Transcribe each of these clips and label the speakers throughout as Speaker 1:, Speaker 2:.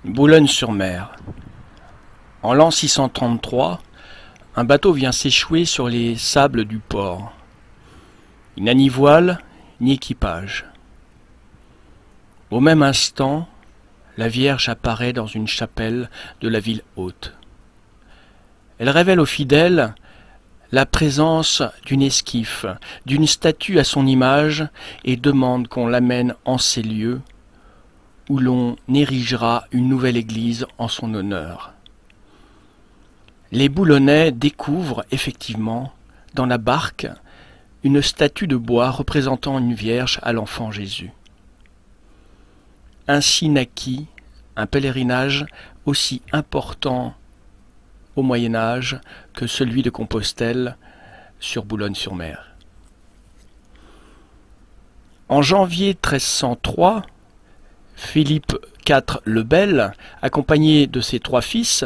Speaker 1: Boulogne-sur-Mer. En l'an 633, un bateau vient s'échouer sur les sables du port. Il n'a ni voile, ni équipage. Au même instant, la Vierge apparaît dans une chapelle de la ville haute. Elle révèle aux fidèles la présence d'une esquiffe, d'une statue à son image, et demande qu'on l'amène en ces lieux où l'on érigera une nouvelle église en son honneur. Les Boulonnais découvrent effectivement, dans la barque, une statue de bois représentant une Vierge à l'enfant Jésus. Ainsi naquit un pèlerinage aussi important au Moyen-Âge que celui de Compostelle sur Boulogne-sur-Mer. En janvier 1303, Philippe IV le Bel, accompagné de ses 3 fils,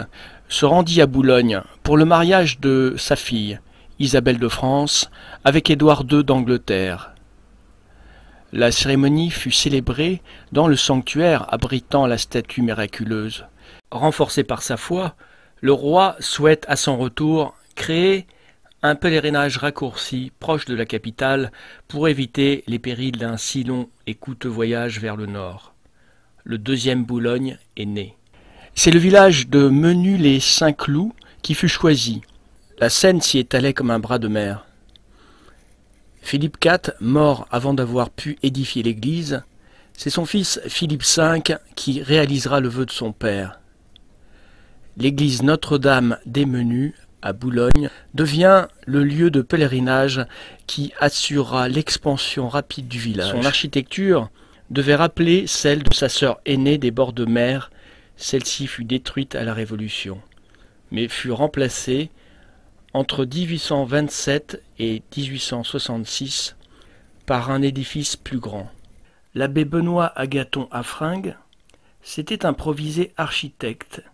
Speaker 1: se rendit à Boulogne pour le mariage de sa fille, Isabelle de France, avec Édouard II d'Angleterre. La cérémonie fut célébrée dans le sanctuaire abritant la statue miraculeuse. Renforcé par sa foi, le roi souhaite à son retour créer un pèlerinage raccourci proche de la capitale pour éviter les périls d'un si long et coûteux voyage vers le nord. Le 2e Boulogne est né. C'est le village de Menu-les-Saint-Cloud qui fut choisi. La Seine s'y étalait comme un bras de mer. Philippe IV, mort avant d'avoir pu édifier l'église, c'est son fils Philippe V qui réalisera le vœu de son père. L'église Notre-Dame des Menus, à Boulogne, devient le lieu de pèlerinage qui assurera l'expansion rapide du village. Son architecture devait rappeler celle de sa sœur aînée des bords de mer. Celle-ci fut détruite à la Révolution, mais fut remplacée entre 1827 et 1866 par un édifice plus grand. L'abbé Benoît Agathon Affringue s'était improvisé architecte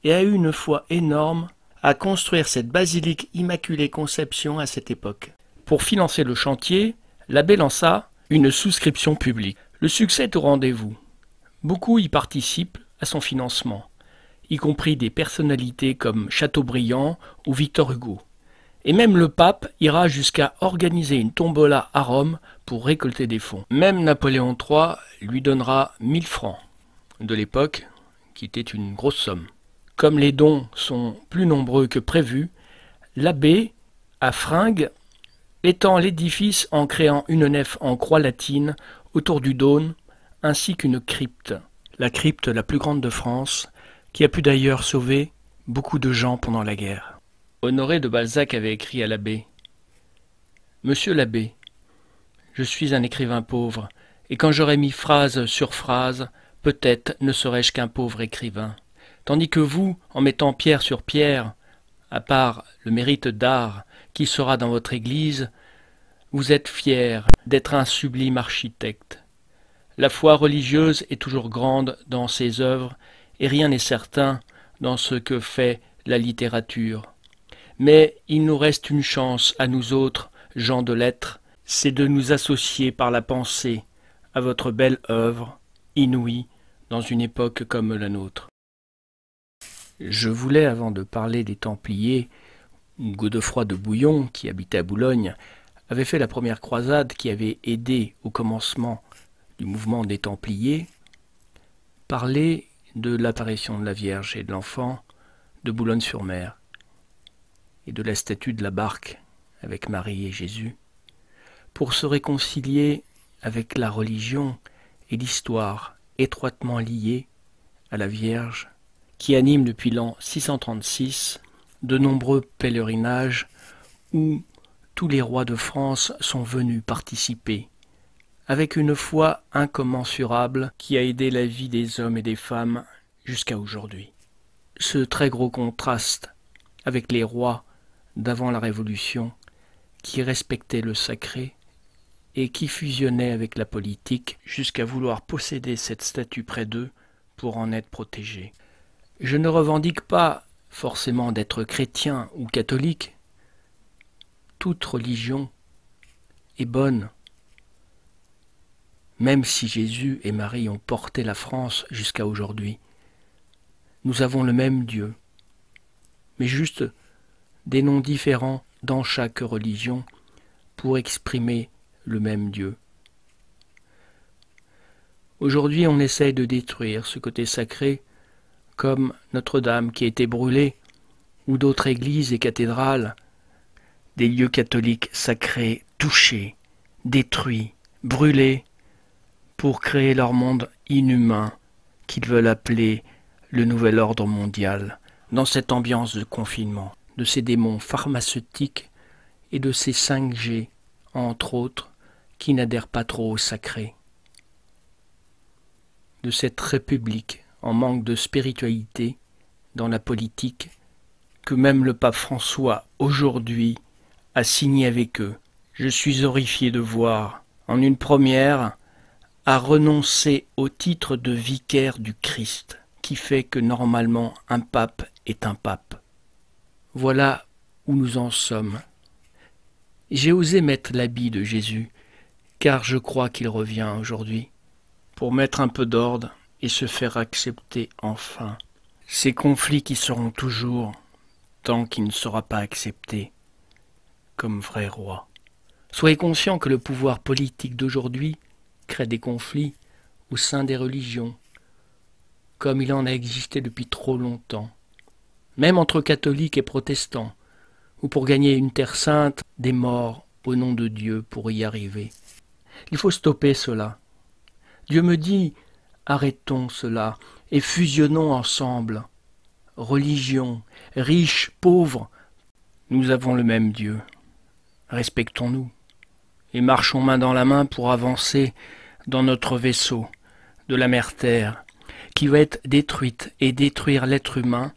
Speaker 1: et a eu une foi énorme à construire cette basilique Immaculée Conception à cette époque. Pour financer le chantier, l'abbé lança une souscription publique. Le succès est au rendez-vous. Beaucoup y participent à son financement, y compris des personnalités comme Chateaubriand ou Victor Hugo. Et même le pape ira jusqu'à organiser une tombola à Rome pour récolter des fonds. Même Napoléon III lui donnera 1000 francs de l'époque, qui était une grosse somme. Comme les dons sont plus nombreux que prévu, l'abbé Affringue étend l'édifice en créant une nef en croix latine autour du dôme, ainsi qu'une crypte, la crypte la plus grande de France, qui a pu d'ailleurs sauver beaucoup de gens pendant la guerre. Honoré de Balzac avait écrit à l'abbé « Monsieur l'abbé, je suis un écrivain pauvre, et quand j'aurai mis phrase sur phrase, peut-être ne serai-je qu'un pauvre écrivain. Tandis que vous, en mettant pierre sur pierre, à part le mérite d'art qui sera dans votre église, vous êtes fier d'être un sublime architecte. La foi religieuse est toujours grande dans ses œuvres, et rien n'est certain dans ce que fait la littérature. Mais il nous reste une chance à nous autres, gens de lettres, c'est de nous associer par la pensée à votre belle œuvre, inouïe, dans une époque comme la nôtre. Je voulais, avant de parler des Templiers, Godefroy de Bouillon, qui habitait à Boulogne, avait fait la première croisade qui avait aidé au commencement du mouvement des Templiers, parler de l'apparition de la Vierge et de l'enfant de Boulogne-sur-Mer et de la statue de la barque avec Marie et Jésus, pour se réconcilier avec la religion et l'histoire étroitement liées à la Vierge, qui anime depuis l'an 636 de nombreux pèlerinages où tous les rois de France sont venus participer, avec une foi incommensurable qui a aidé la vie des hommes et des femmes jusqu'à aujourd'hui. Ce très gros contraste avec les rois d'avant la Révolution qui respectaient le sacré et qui fusionnaient avec la politique jusqu'à vouloir posséder cette statue près d'eux pour en être protégés. Je ne revendique pas forcément d'être chrétien ou catholique. Toute religion est bonne. Même si Jésus et Marie ont porté la France jusqu'à aujourd'hui, Nous avons le même Dieu, mais juste des noms différents dans chaque religion pour exprimer le même Dieu. Aujourd'hui, on essaye de détruire ce côté sacré, comme Notre-Dame qui a été brûlée, ou d'autres églises et cathédrales, des lieux catholiques sacrés touchés, détruits, brûlés, pour créer leur monde inhumain qu'ils veulent appeler le nouvel ordre mondial, dans cette ambiance de confinement, de ces démons pharmaceutiques et de ces 5G, entre autres, qui n'adhèrent pas trop au sacré. De cette république en manque de spiritualité dans la politique que même le pape François aujourd'hui a signé avec eux. Je suis horrifié de voir, en une première, à renoncer au titre de vicaire du Christ, qui fait que normalement un pape est un pape. Voilà où nous en sommes. J'ai osé mettre l'habit de Jésus, car je crois qu'il revient aujourd'hui, pour mettre un peu d'ordre et se faire accepter enfin. Ces conflits qui seront toujours, tant qu'il ne sera pas accepté comme vrai roi. Soyez conscients que le pouvoir politique d'aujourd'hui crée des conflits au sein des religions, comme il en a existé depuis trop longtemps, même entre catholiques et protestants, ou pour gagner une terre sainte, des morts au nom de Dieu pour y arriver. Il faut stopper cela. Dieu me dit, arrêtons cela et fusionnons ensemble. Religion, riches, pauvres, nous avons le même Dieu. Respectons-nous et marchons main dans la main pour avancer dans notre vaisseau de la mère Terre, qui va être détruite et détruire l'être humain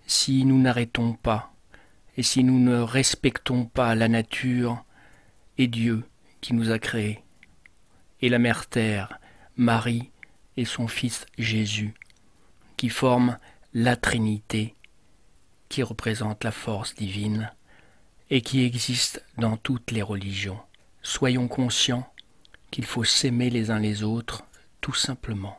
Speaker 1: si nous n'arrêtons pas et si nous ne respectons pas la nature et Dieu qui nous a créés, et la mère Terre, Marie et son fils Jésus, qui forment la Trinité, qui représente la force divine et qui existe dans toutes les religions. Soyons conscients qu'il faut s'aimer les uns les autres, tout simplement.